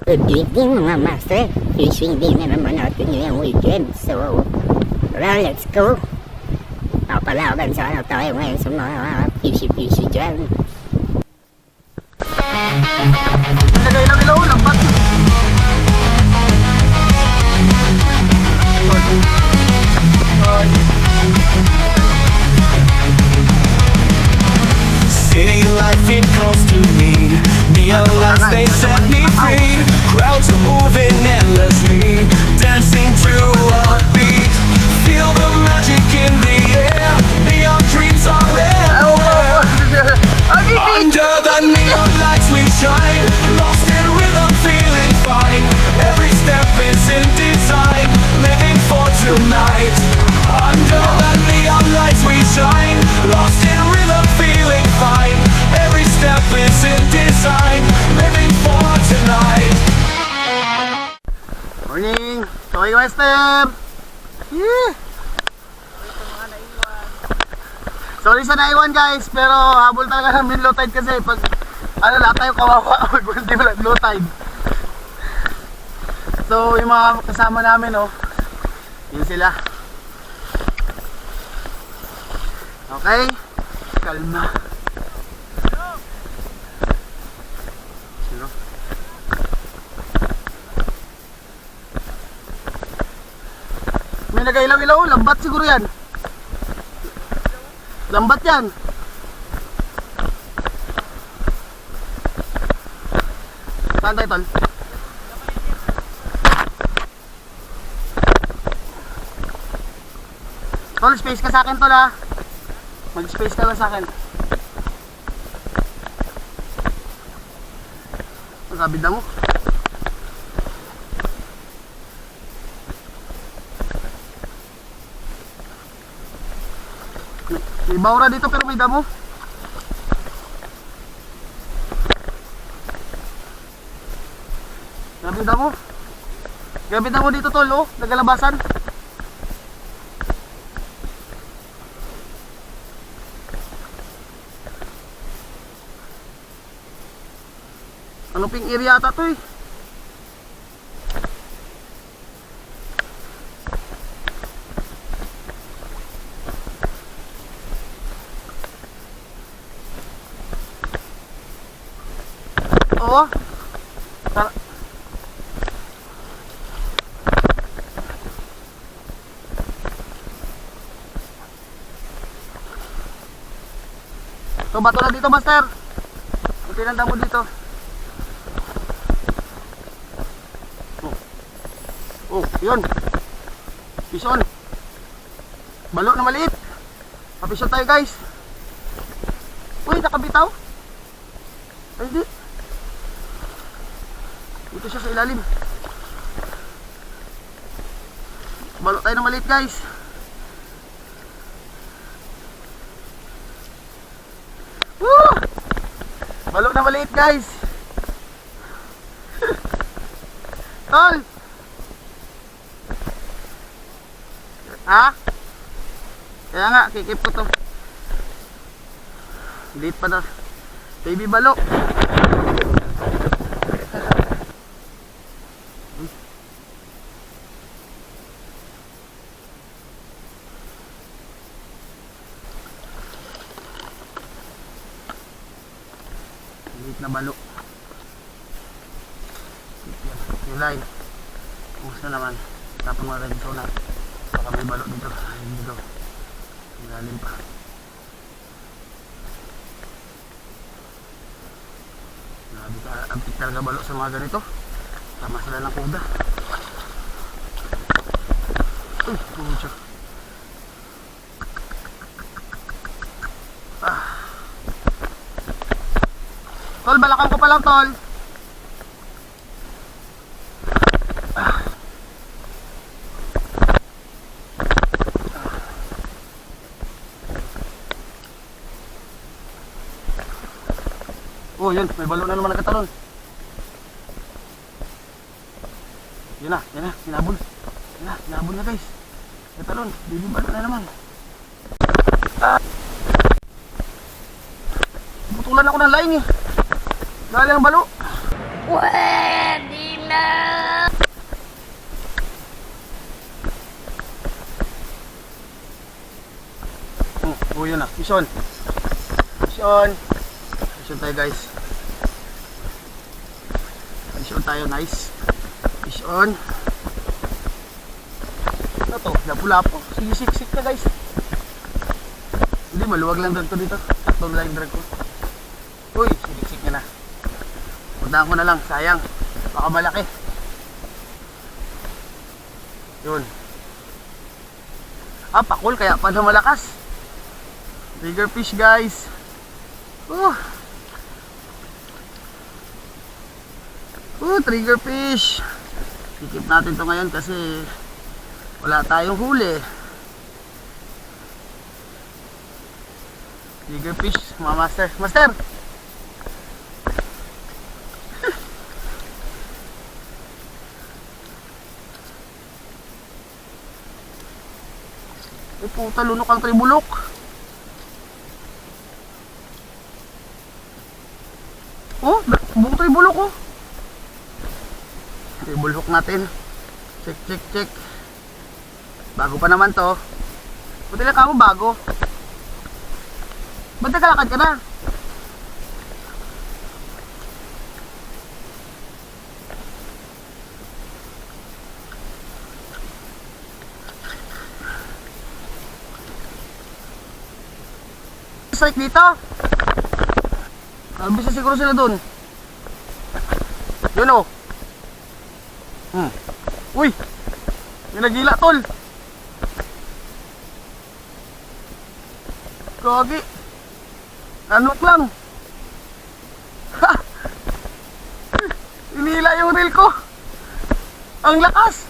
Good evening mga master. Fishing din na naman natin ngayong weekend. So, let's go. Papalaban sana tayo ngayon sa mga fishy dyan. Nagay lang ilaw, lambat. City life, it calls to me. Neon lights, they set me free. Crowds are moving endlessly, dancing to a beat. Feel the magic in the air. Neon dreams are everywhere. Under the neon lights we shine, lost in rhythm, feeling fine. Every step is in design, living for tonight. Under the neon lights we shine, lost in rhythm, feeling fine. Every step is in design, living for tonight. Morning! Soy Wester! Yeah! Sorry sa naiwan guys, pero habol talaga namin low tide kasi pag lahat tayo kawawa pag hindi wala low tide. So yung mga kasama namin yun sila. Okay? Kalma. Sino? May nagailaw-ilaw, lambat siguro yan. Lambat yan. Saan tayo tol? Tol, space ka sa akin tol ha. Mag-space ka lang sa akin. Magkabida mo. May bawra dito pero may damo. Grabe damo. Grabe damo dito tol nagalabasan. Ano ping area ata to eh. Oo. So bato na dito master. Kunti lang damo dito. Oh, yun. Pison. Balo na maliit. Papison tayo guys. Uy, nakabitaw. Ay, hindi. Dito siya sa ilalim. Balo tayo na maliit guys. Woo! Balo na maliit guys. Tol! Ha? Kaya nga, kikip ko to. Liit pa na. Baby balo. Liit na balo. Nilay. Kumusta naman? Tapos mga rin ito na. Baka may balo dito. Ayun dito. Malalim pa. Grabe ka. Ampik talaga balo sa mga ganito. Tama sila ng kuda. Uy, pucha. Tol, balakan ko pa lang tol. Oh, yun, may balo na naman nagkatalon. Yun na, hinabol. Yun na, hinabol na guys. Nagkatalon, baby balo na naman. Butulan ako ng laing eh. Dali ang balo. Pwede fish on. Fish on. Fish on tayo guys. Fish on tayo, nice. Fish on. Ano to? Lapu-lapo. Siksik na guys. Hindi, maluwag lang drag ko dito. Tatlong lang yung drag ko. Uy, siksik niya na. Puntahan ko na lang, sayang. Baka malaki. Yun. Ah, pakul kaya pa na malakas. Bigger fish guys. Trigger fish. Ikip natin to ngayon kasi wala tayong huli. Trigger fish, mga master. Master! Eh puta, lunok ang tribulok. Oh, buong tribulok oh. Tribulok natin. Check. Bago pa naman to. Buti lang ka mo bago. Ba't nagkalakad ka na? Strike dito. Bisa siguro sila dun. Yun o. Uy, yung nagila tol. Kagi. Anok lang. Ha! Inila yung reel ko. Ang lakas.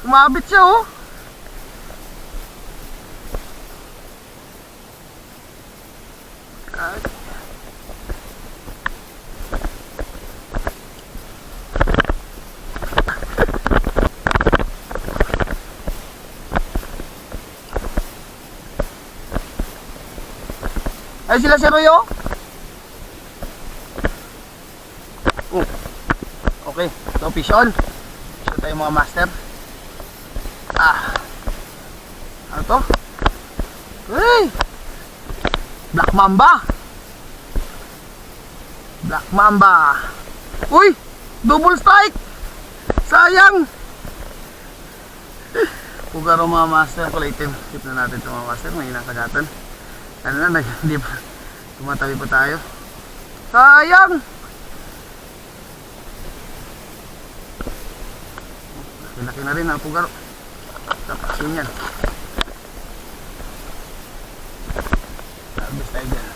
Sumabit siya oh. Ay sila si Royo. Okay, so fish on. So tayo mga master. Ano to? Hey! Black Mamba. Black Mamba. Uy! Double strike! Sayang! Pugaro mga master. Kulitin. Tip na natin ito mga master. May nakagatan. Ano na, hindi pa. Tumatabi pa tayo. Sayang! Laki na rin ang pugaro. Tapasin yan. Nabis tayo dyan.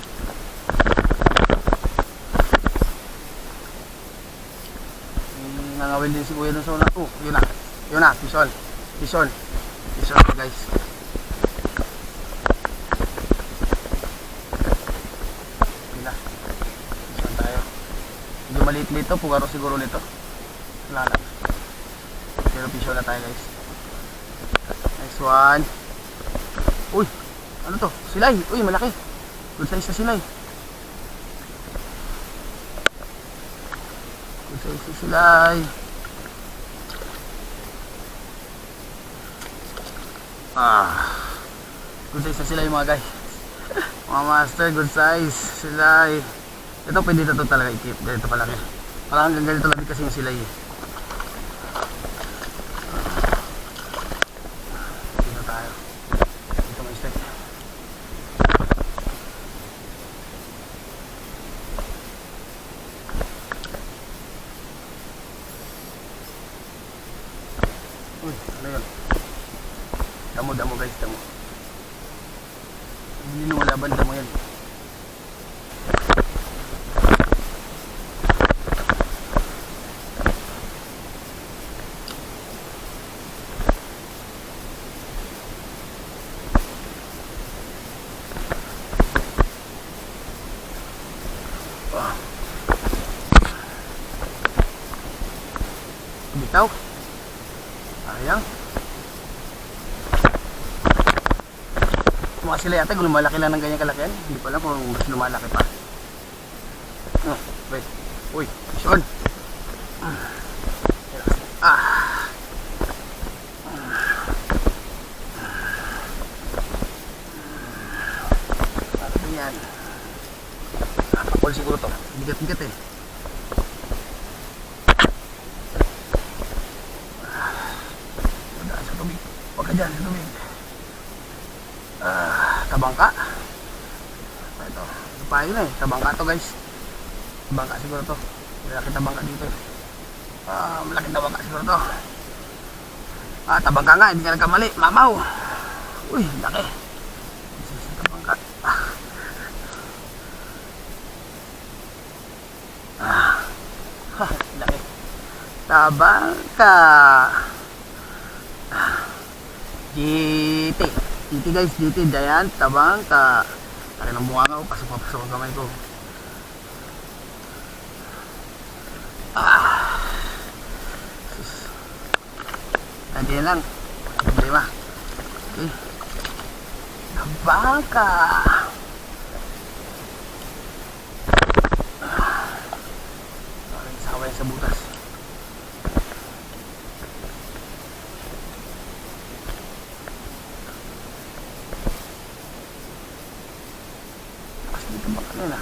Nangawil din si kuya dun sa una. Yun na. Fish on guys. Maliit nito, pugaro siguro nito. Wala lang. Pero pisyo na tayo guys. Next one. Uy, ano to? Silay. Uy, malaki. Good size na silay. Good size na silay. Good size na silay mga guys. Mga master, good size. Silay. Ito pwede ito talaga i-keep. Ganito palaki. Parang hanggang ganito lang kasi yung silay eh. Dito tayo. Dito may step. Uy, ano yun? Damo guys, damo. Hindi lumalaban, damo yan. Bitaw. Sayang. Mga sila yata kung lumalaki lang ng ganyan kalakihan. Hindi pa lang kung mas lumalaki pa. Wait. Uy, fish on. Pakol siguro to. Bigat-bigat eh. Daan sa tubig. Huwag ka dyan sa tubig. Tabangka. Ito. Ito pa yun eh. Tabangka to guys. Tabangka siguro to. Malaki tabangka dito eh. Malaki tabangka siguro to. Tabangka nga. Hindi ka nagkamali. Mamaw. Uy, laki. Tabangka. Laki. Tabangka. GT. GT guys, GT. Giant. Tabangka. Laki ng bunga nga. Pasok ang kamay ko. Nandiyan lang. Problema. Okay. Tabangka. Saway sa butas. Pas dito ba kanina?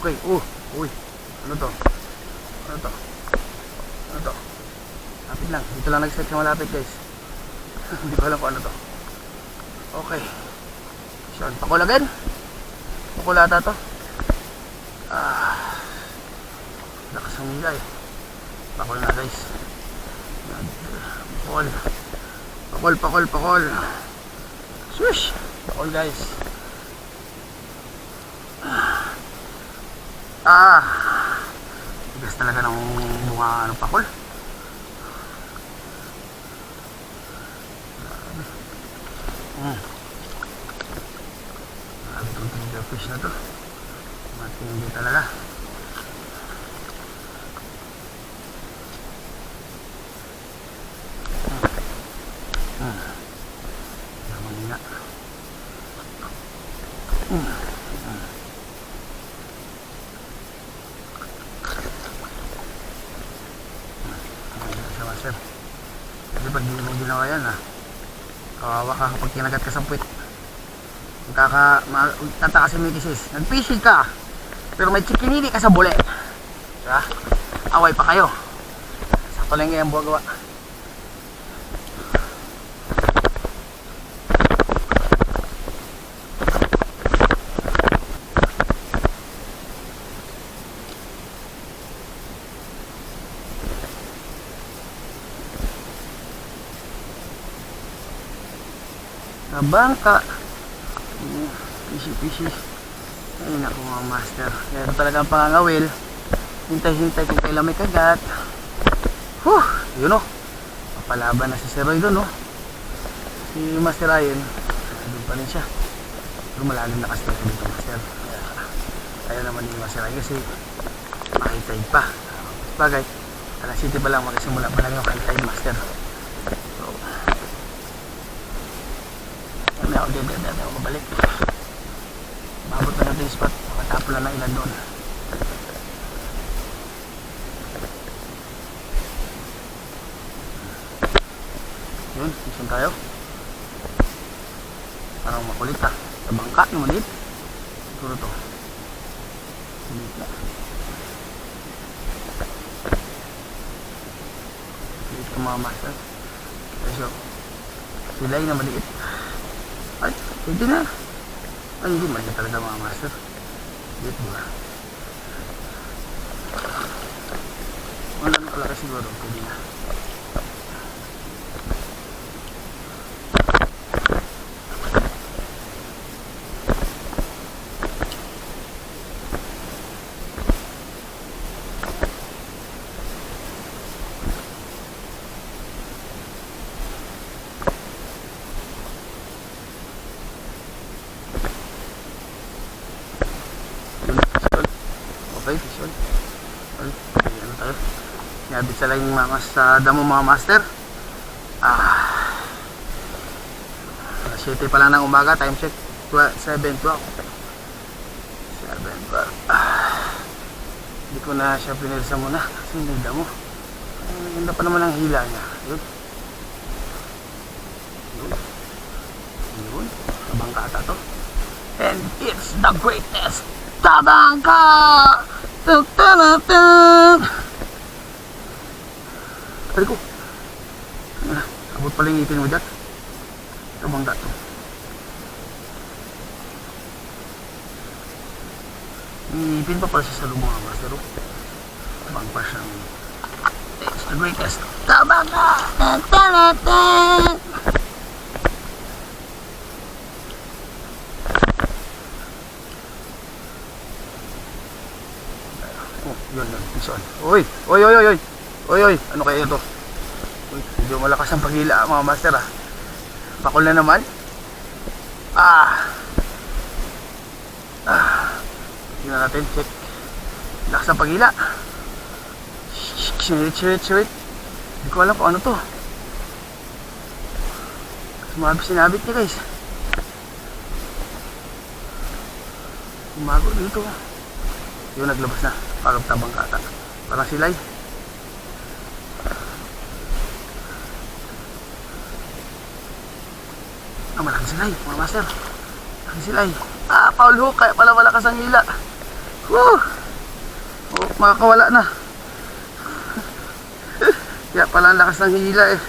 Okay, uy. Ano to? Lapit lang. Dito lang nag-set sa malapit guys. Hindi ko alam kung ano to. Okay. So, pakul again. Pakul ata to. Lakas ng nilay. Pakul na guys. Pakul. Swish. Pakul guys. Tigas talaga ng bunga ng pakul. Grabe itong fish na to. Matindi talaga. Manina. Kasi pag hindi mo ginawa yan kawawa ka kapag kinagat ka sa puwit. Tataka si Mikisis. Nag-fishing ka pero may chikinili ka sa bule, diba? Away pa kayo. Sakto lang yung buwagawa. Tabangka. Fishy. Ay naku mga master. Kaya talaga ang pangangawil. Hintay kung kailan may kagat. Yun o. Papalaban na si Sir Roy doon o. Si Master Ryan. Doon pa rin siya. Pero malalim na kasi dito master. Kaya naman ni Master Ryan kasi makitay pa. Bagay. Alas City pa lang magsimula pa lang yung high master. Ako dyan ako balik. Babot na natin yung spot. Makatapo na ng ilan doon. Yun, isun tayo. Parang makulit Tabangka yung maliit. Siguro to. Maliit na. Maliit ka mga master. So, sila yung na maliit. Ay, pwede na. Ay, hindi maliit talaga mga master. Maliit ba? Wala na kalaki siguro. Pwede na. Okay, visual. Ay, ano tayo? Nabit sa lang yung mga sa damo mga master. 7 pa lang ng umaga, time check 7:12. 7:12. Hindi ko na siya pinirsa muna kasi nilda mo. Ang ganda pa naman ang hila niya. Yun. Yun. Yun. Tabangka ata to. And it's the greatest tabangka! Tari ko. Abot pala yung ngipin mo dyan. Tabangka to. Ngipin pa pala siya sa lumang master. Tabang pa siyang it's the greatest tabangka! Oh, yun. Isoon. Uy! Oy! Ano kaya ito? Uy, medyo malakas ang paghila mga master ah. Bakol na naman. Tingnan natin, check. Lakas ang paghila. Shit. Hindi ko alam kung ano to. Sinabit niya guys. Umago dito. Yun, naglabas na. Parang tabang kata. Parang silay. Malaking silay, mga master. Malaking silay. Foul hook. Kaya pala malakas ang hila. Woo! Oh, makakawala na. Kaya pala ang lakas ng hila eh.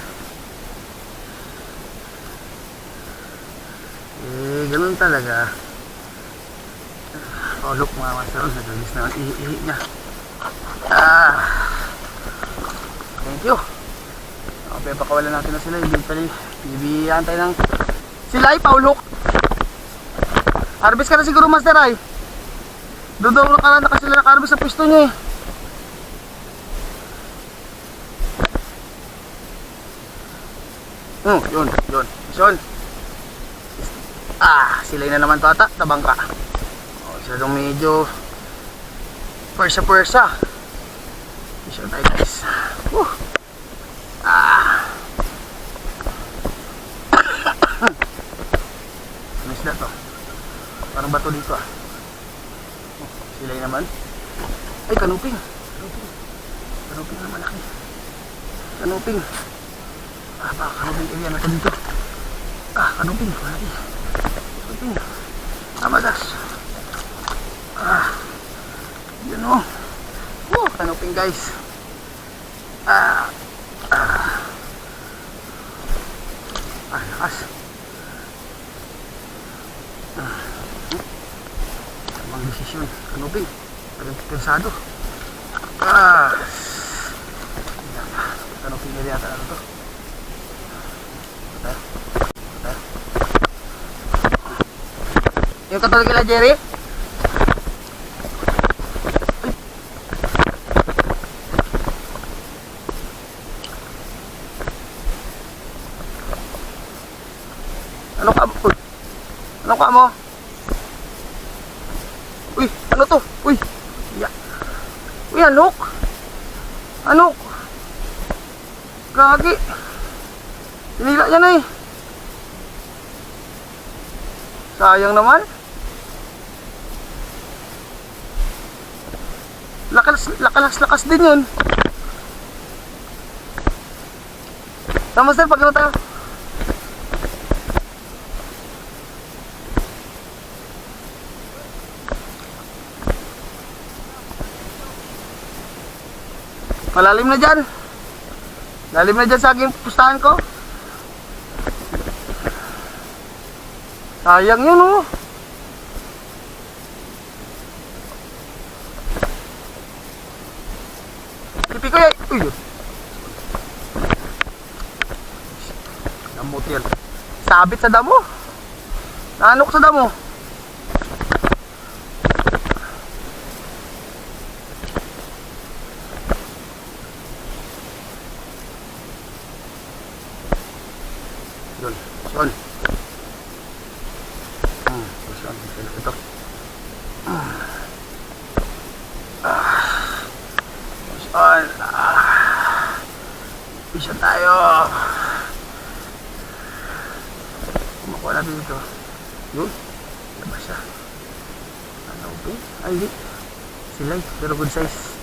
Ganun talaga. Foul hook mga master. Nag-release na ang ihi niya. Thank you. Okay, pakawalan natin na sila. Bibiyaan tayo ng silay, foul hook. Harvest ka na siguro master ay. Doon na sila naka-harvest sa pwesto niya eh. Yun. Silay na naman to ata, tabangka. Sila dong medyo pwersa. Isyon tayo guys. Ano isda to? Parang bato dito ah. Silay naman. Ay, kanuping na malaki. Kanuping area na to dito. Kanuping malaki. Kanuping amadas. Yun o. Kanuping guys. Lakas. Tamang desisyon. Kanuping. Parang pensado. Kanuping area ata na to. Yung katulad kila Jerry. Ano ka mo? Uy, ano to? Uy, anok? Gagi. Tinila niya na eh. Sayang naman. Lakas din yun. Tama sir, pag ano tayo? Malalim na dyan. Lalim na dyan sa aking pustahan ko. Sayang yun oh. Pipi ko yan. Uy yun. Damot yan. Sabit sa damo. Nanok sa damo. Yun. Ito. Pisya tayo. Kumakuha natin dito. Yun. Labas siya. Ano ba? Ay, hindi. Silay. Pero good size.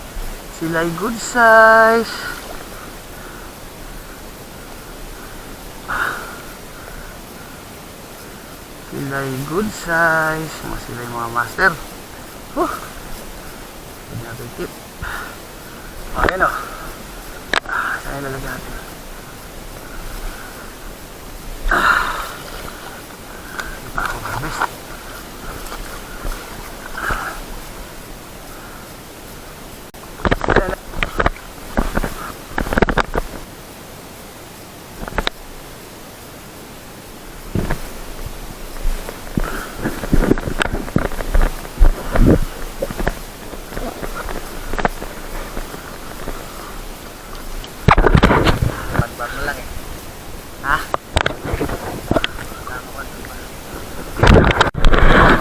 Sila'y good size. Sila'y good size. Sila'y mga master. Hindi natin tip. Ayan o. Saan lalagyan natin? Hindi pa ako harvest.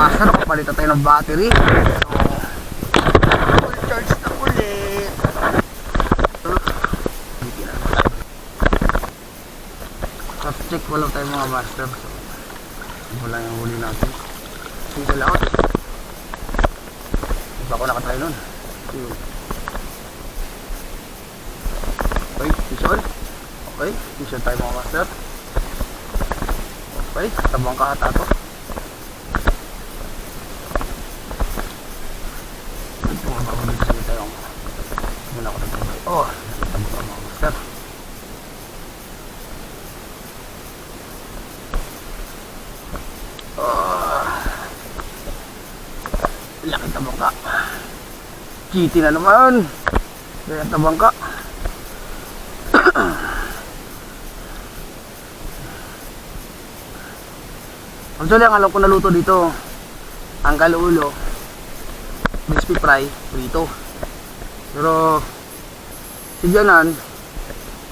Master, kapalitan tayo ng battery. So, full charge na ulit. Cross check wala tayo mga master. So, wala yung huli natin. Single out. Hindi pa ako nakatry nun. Okay, fish on. Okay, fish on tayo mga master. Okay, tabang kahata to. Oh, tabang ka mga master. Laki tabang ka. Kitty na naman. Kaya tabang ka. Actually, ang alam ko naluto dito, ang kaluulo, crispy fry, prito. Pero, si Janan,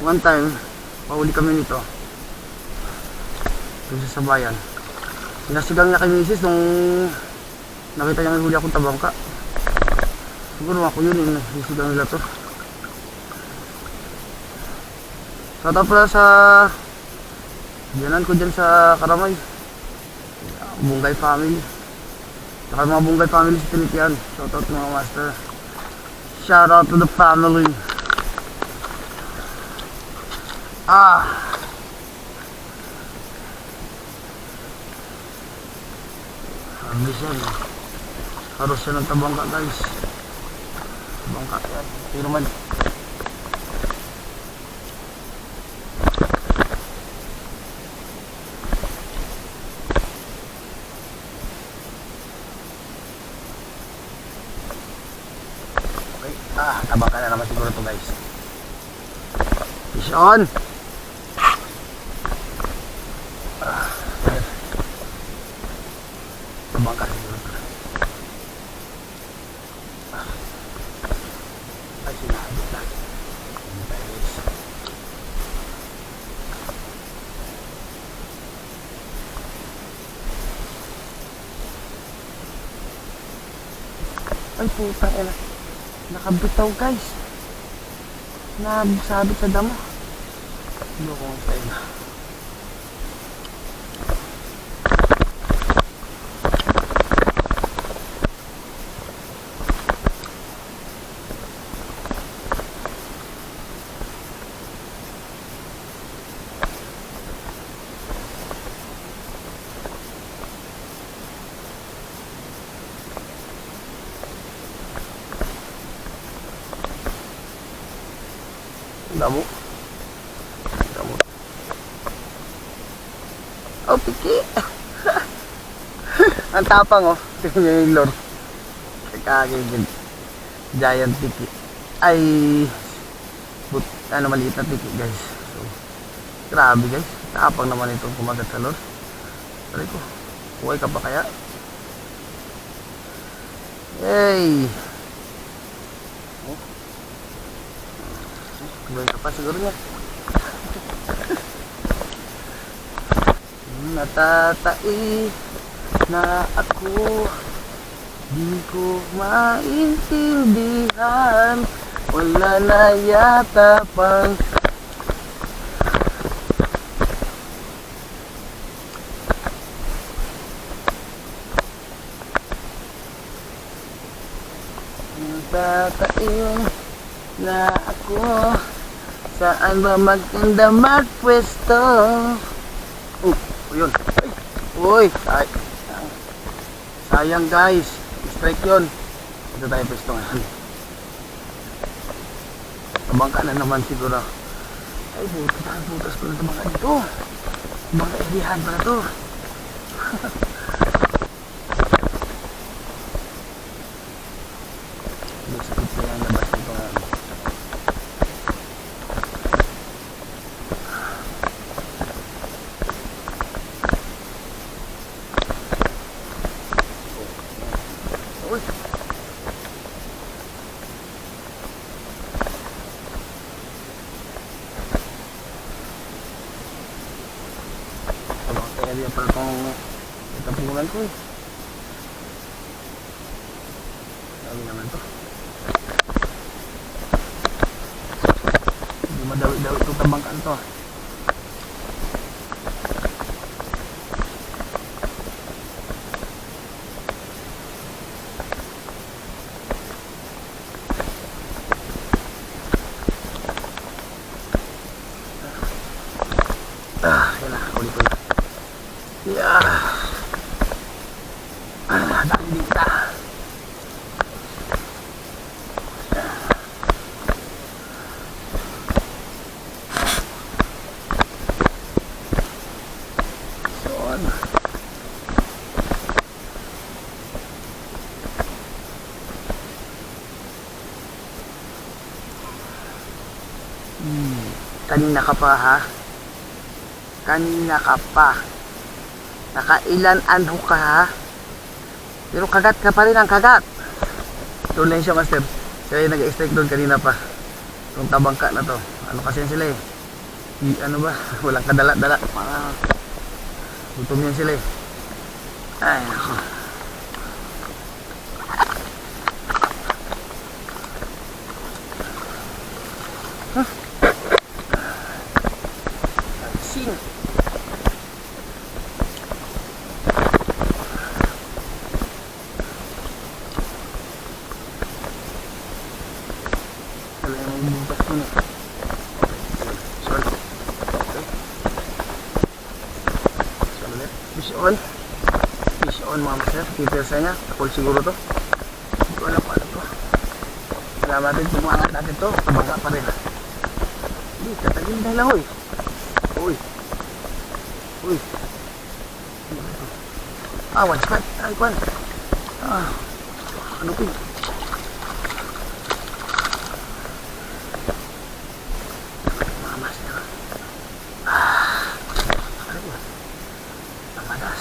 one time, mahuli kami nito. Dito sa bayan. Sinasigang niya kay misis nung nakita niya may huli akong tabangka. Siguro ako yun, yung sinasigang nila to. Shoutout pala sa Janan ko dyan sa Karamay. Bunggay family. Saka mga Bunggay family sa Tinitian. Shoutout mga master. Shoutout to the family. Habis yan. Harus yan ng tabangka guys. Tabangka yan. Pero man. Tabang ka na naman siguro to guys. Fish on. Tabang ka siguro to. Ay, sinabot na. Ay puta ina. Nakabitaw guys. Nasabit sa damo. Ano kung sa'yo na. Damo. Damo. Oh, piki. Ang tapang oh. Tingnan niyo yung lure. Kakagigil. Giant piki. Ay, ano maliit na piki guys. So, grabe guys. Tapang naman itong kumagat sa lure. Pare ko. Buhay ka pa kaya? Yay! Buhay ka pa siguro niya. Natatai na ako, di ko maintindihan. Wala na yata pang natatain na ako. Saan ba maganda magpwesto? Yun. Ay, uy, sayang guys. Strike yun. Dito tayo pwesto ngayon. Tabangka na naman siguro. Ay, butas ko na tabangka dito. Mga irihan pa na to. Sakit pa yung labas nito. Uy. Tabang kaya diyan pala itong itapunan ko eh. Dami naman to. Hindi madawi-dawi itong tabangkan to. Yan na, ulit ko na. Yeah. Dami din kita. Son. Kanina ka pa ha? Kanina ka pa. Nakailan anho ka ha? Pero kagat ka pa rin ang kagat. Doon lang siya master. Sila yung nag-strike doon kanina pa. Itong tabangka na to. Ano kasi yan sila eh. Ano ba? Walang kadala-dala. Gutom yan sila eh. Ay ako. Sing. Fish on. Fish on mga master. Kipersa niya. Takol siguro to. Hindi ko alam paano to. Salamat natin. Tumangat natin to. Tabangka pa rin. Hindi. Tatagin dahil lang hoy. Uy. Uy. One spot. Ay, kwan. Ano pin? Mga master. Ano ba? Namadas.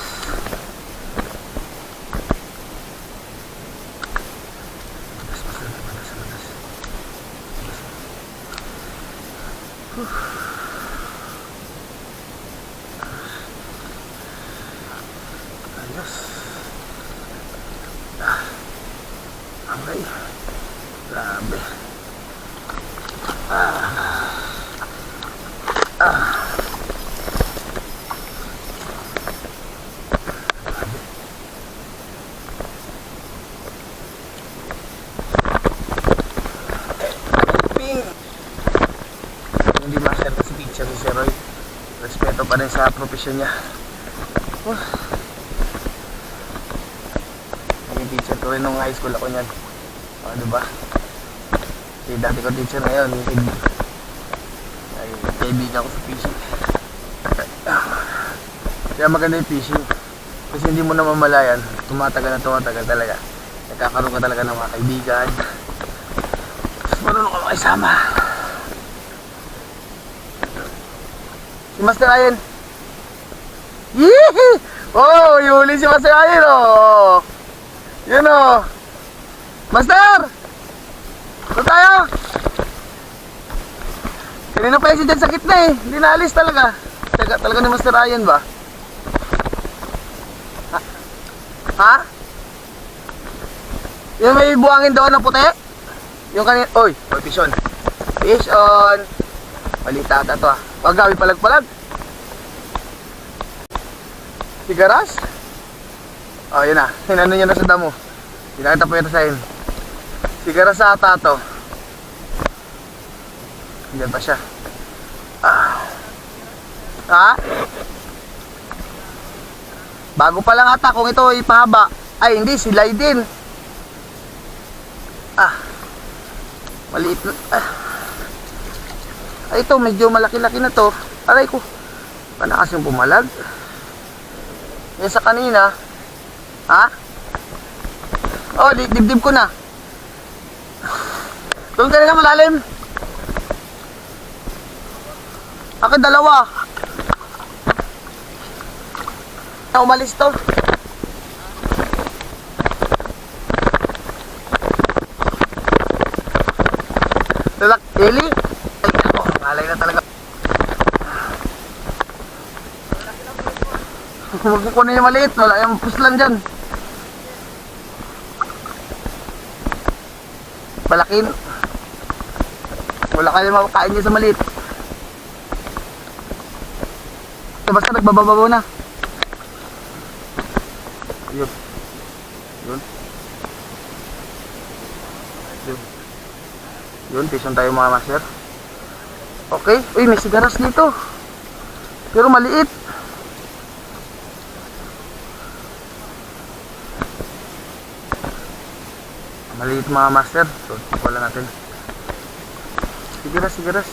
Madas. Ayos. Okay. Grabe. Hindi master kasi picture si Sir Roy. Respeto pa rin sa profesyon niya. Naging teacher ko rin nung high school ako niyan. Diba? Si dati ko teacher ngayon. Ay, kaibigan ko sa fishing. Kaya maganda yung fishing. Kasi hindi mo na mamalayan. Tumatagal talaga. Nagkakaroon ka talaga ng mga kaibigan. Tapos marunong ka makisama. Si Master Ayen. Yee! Oh, yuli si Master Ayen oh. Yun oh. Master! Ito tayo. Kanina pa yung si Jen sa gitna eh. Hindi naalis talaga. Talaga ni Master Ayen ba? Ha? Yung may buhangin doon na puti? Yung kanina. Oy, fish on. Fish on. Malita ata to ah. Wag gawi palag-palag. Sigaras? Oh, yun na. Hinano niya na sa damo. Pinakita po ito sa akin. Sigaras ata to. Diyan pa siya. Ha? Bago pa lang ata kung ito ipahaba. Ay, hindi, silay din. Maliit na. Ay, ito, medyo malaki-laki na to. Aray ko. Panakas yung pumalag. Yan sa kanina. Ha? Oh, dibdib ko na. Doon ka na malalim. Akin dalawa. Umalis to. Lalak, Eli. Ay, ako, malay na talaga. Huwag ko kunin yung maliit. Wala yung puslan dyan. Palakin. Wala kayo makakain niya sa maliit. Basta nagbababaw na. Yun. Yun. Yun. Yun, tison tayo mga master. Okay. Uy, may sigaras dito. Pero maliit. Maliit mga master. So, wala natin. Sigaras, sigaras.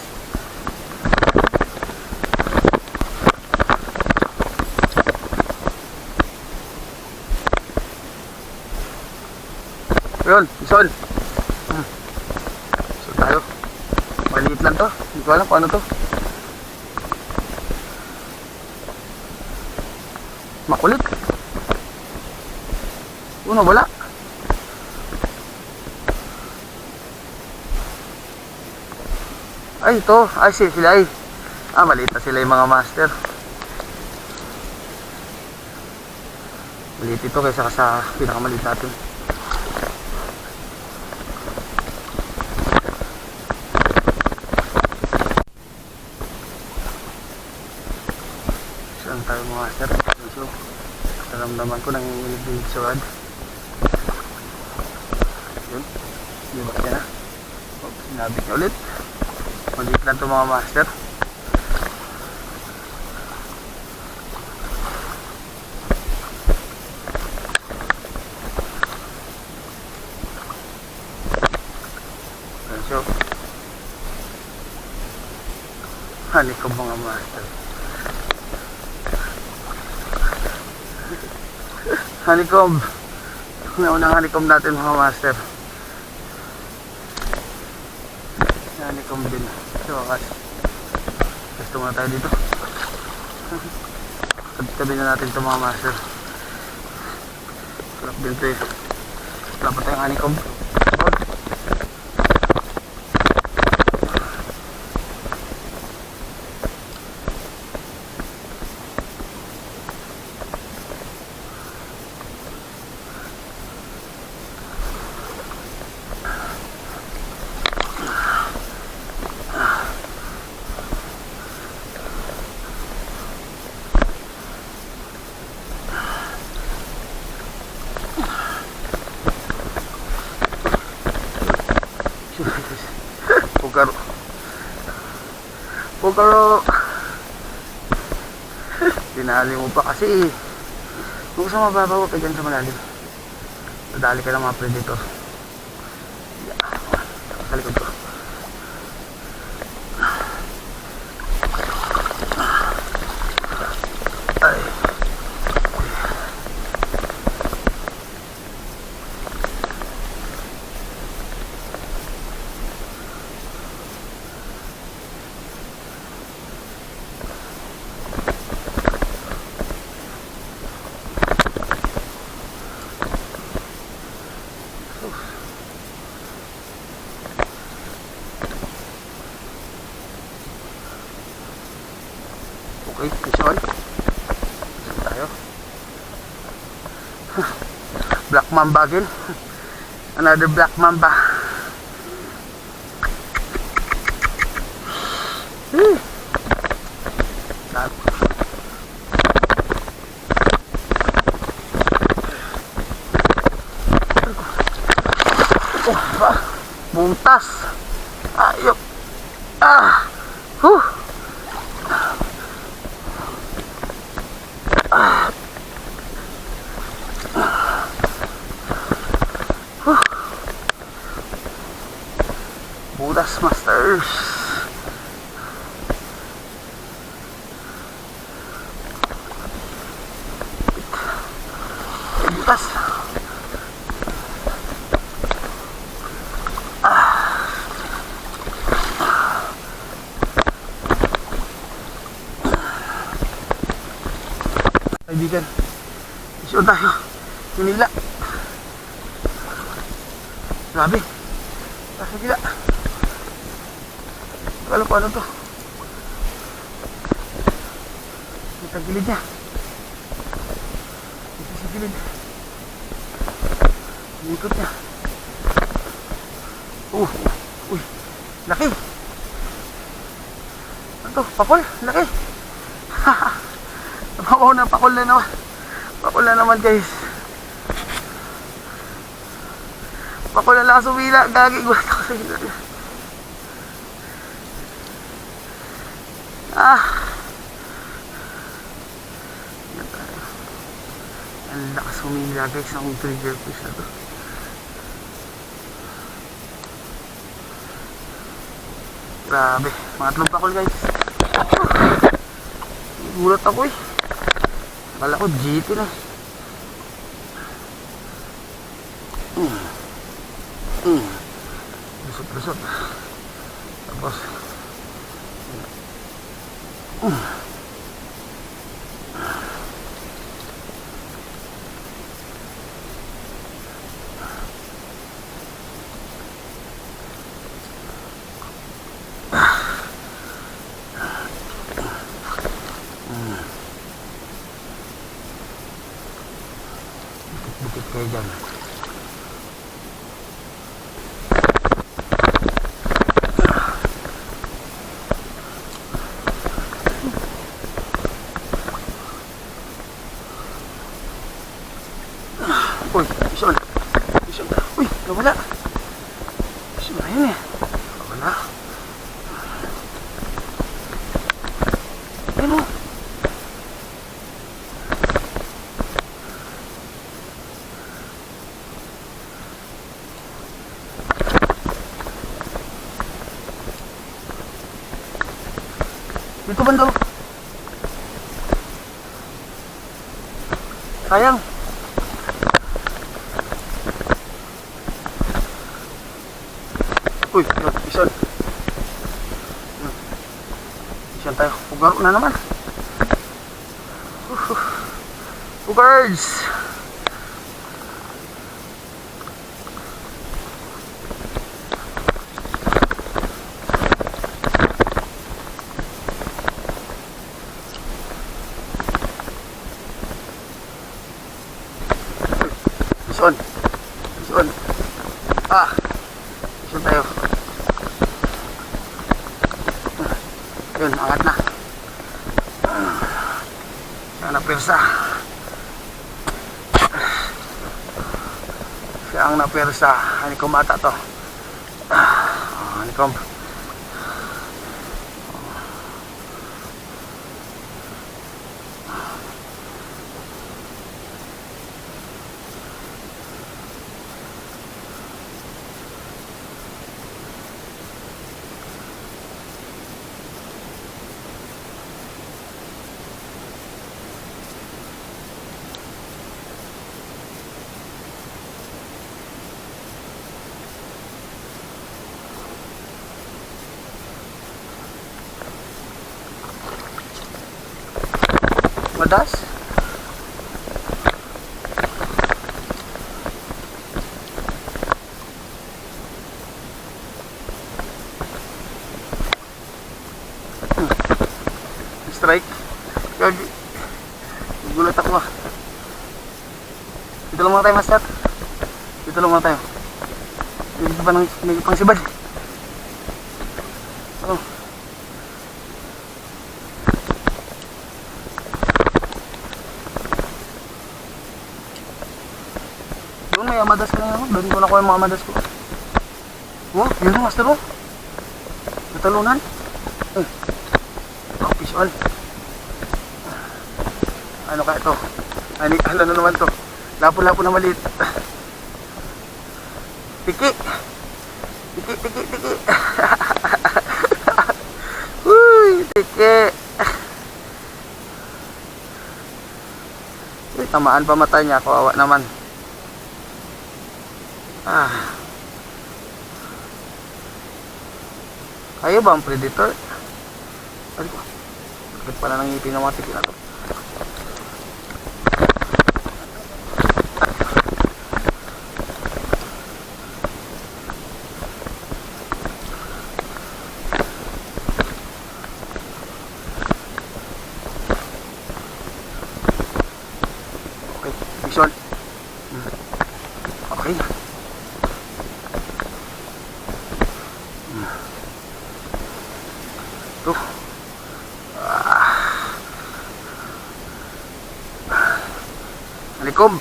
Yun, isol. So tayo. Maliit lang to. Hindi ko alam kung ano to. Makulit. Uno, wala. Ay, ito. Ay, sila ay. Maliit na sila yung mga master. Maliit ito kaysa sa pinakamaliit natin. Saan tayo mga master? So, naramdaman ko nanginginig din sa rod. Yun. Diba siya na? Sinabit niya ulit. Maliit lang ito mga master. So, honeycomb mga master. Honeycomb. Naunang honeycomb natin mga master. Honeycomb din. So, gusto muna tayo dito. Tabi na natin ito mga master. Sarap din ito eh. Wala pa tayong honeycomb. Pugaro. Tinali mo pa kasi. Kung sa mababaw ka dyan sa malalim, nadali ka ng mga predator. Sa likod ko. Ay. Okay, visual. Saan tayo? Black mamba again. Another black mamba. Buntas. Ayop. Tikas. Kaibigan, isun tayo. Hinila. Grabe. Nasa gila. Alam ko ano to. May tagilid niya. Ito sa gilid. Ikot niya. Uy. Laki. Ano to? Pakol. Laki. Pakol na naman. Pakol na naman guys. Pakol na lang sumila. Gagi. Ang lakas humila guys ang trigger fish na to. Grabe, mga tatlong pakol guys. Gulat ako eh. Akala ko GT na. Lusot. Tapos bukit kayo dyan. Uy, isun. Uy, nawala. Isun na yun eh. Nawala. Ayun o. Dito banda. Sayang. Uy, isun. Isun tayo. Pugaro na naman. Pugars. Isun. Isun tayo. Yun, angat na. Siya ang napersa. Hanikom ata to. Hanikom. Madas? Strike? Gagi. Gulat ako ah. Dito lang muna tayo, master. Dito lang muna tayo. Dito pa ng pang sibad. Oh. Doon may amadas ka lang ako. Doon ko nakuha yung mga amadas ko. Oh, yun ang master oh. Natalunan. Fish on. Ano kaya ito? Ano na naman to? Lapo-lapo na maliit. Tiki. Uy, tiki. Ay, tamaan pa mata niya. Kawawa naman. Kayo ba ang predator? Ay ko. Bakit pala nang ngipin ng mga tiki na to? Okay, vision. Okay. Ito. Alikom.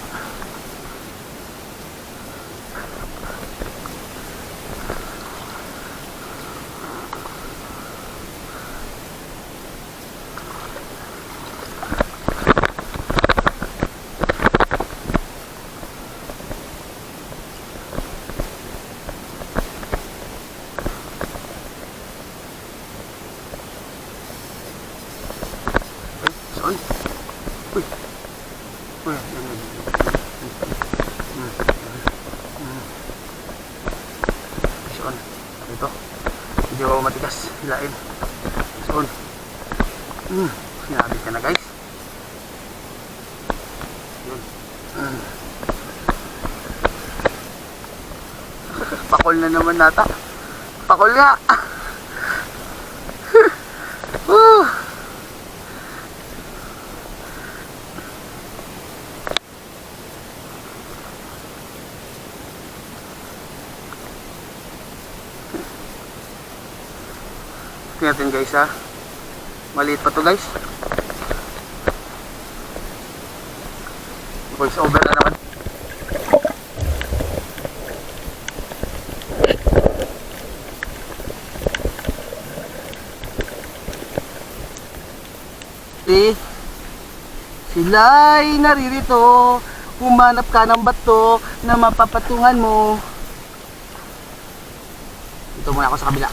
Sorry. Uy. Uy. Son. Ito. Medyo matigas. Hilain. Son. Sinabi ka na guys. Yun. Pakol na naman nata. Pakol nga. Tingnan natin guys ha. Maliit pa to guys. Voice over na naman. Sila'y naririto. Humanap ka ng bato na mapapatungan mo. Dito muna ako sa kabila.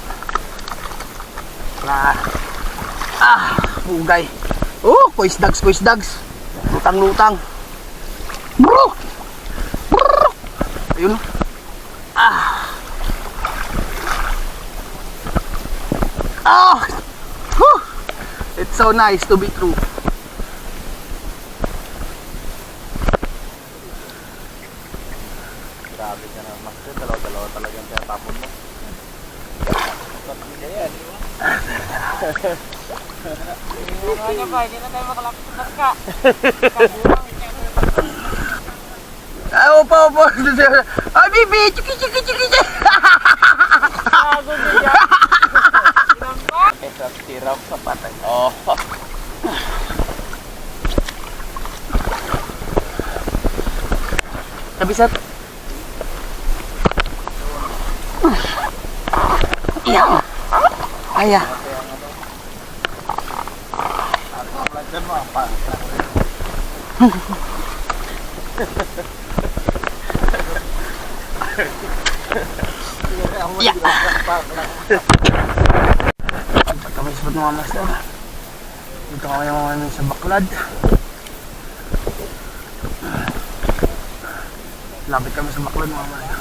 Bugay. Oh, kuis dags. Lutang. Bro! Ayun. It's so nice to be true. Grabe ka na, Master. Dalawa talagang tinatapon mo. Ano ba, hindi na tayo makalapit sa baska. Opo. Ay, bibi! Chiki! Bago niya. Esa tirap sa patay. Oh. Kabisat. Ayah. Ya. Kami sebut mga master. Dito kami naman sa Baklad. Lapit kami sa Baklad mga master.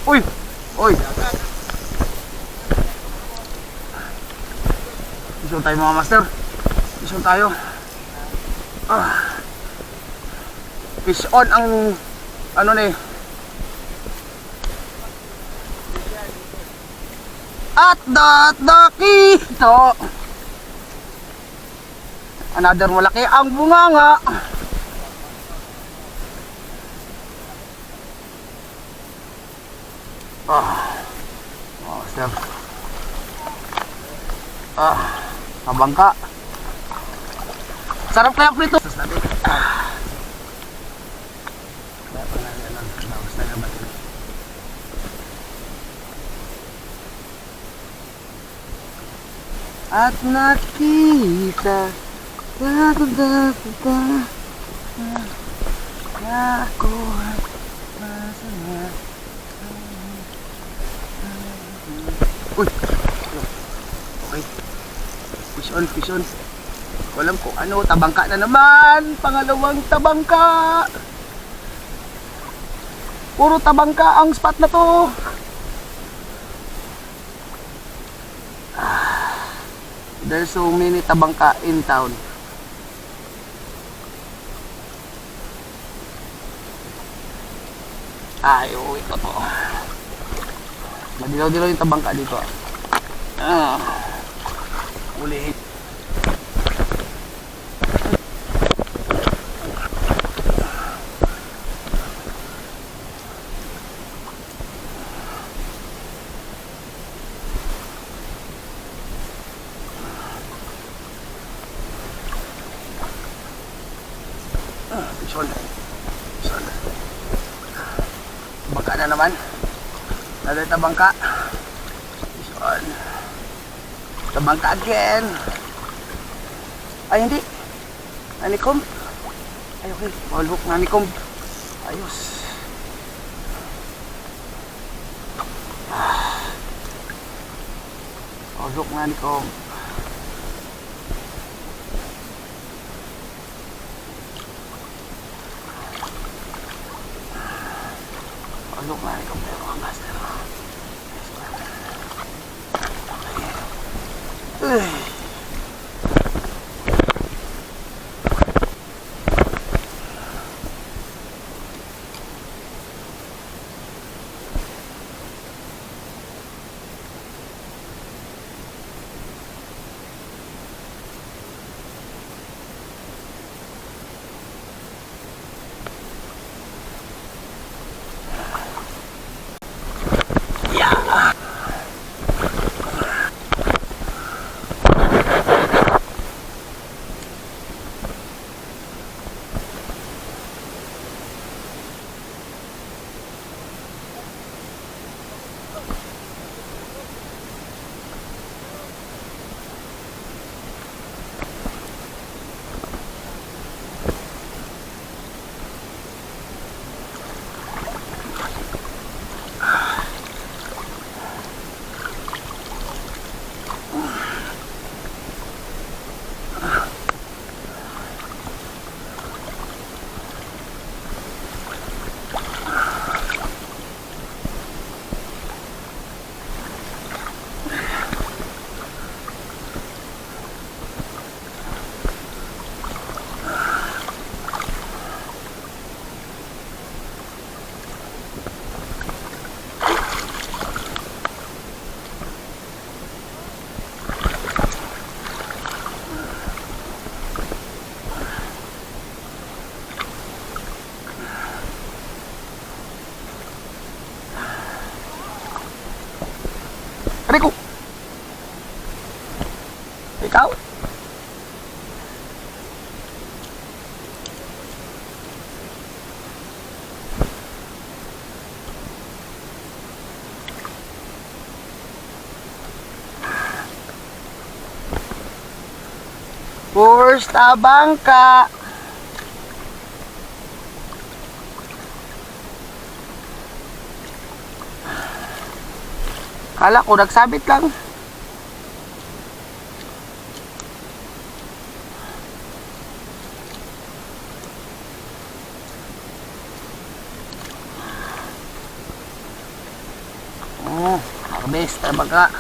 Uy! Mission tayo mga master. Mission tayo. Fish on ang ano ni. At nakita. Another malaki ang bunganga. Master. Nabangka. Sarap kaya prito. At nakita ako at masaya Uy! Okay. Fish on, fish on. Walang ko ano, tabangka na naman. Pangalawang tabangka. Puro tabangka ang spot na to. There's so many tabangka in town. Ay, uwi ko to. Madilaw-dilaw yung tabangka dito. Ulihin. Pishon. Pishon. Bangka na naman. Naday tabangka. Pishon. Tabangka again. Ay, hindi. Nanikom. Ay, okay. Ball hook, nanikom. Ayos. Ball hook, nanikom. Look na rin kung meron ang master. Okay. Rico! Ikaw? First bangka. Kala ko nagsabit lang. Oh, harvest bangka.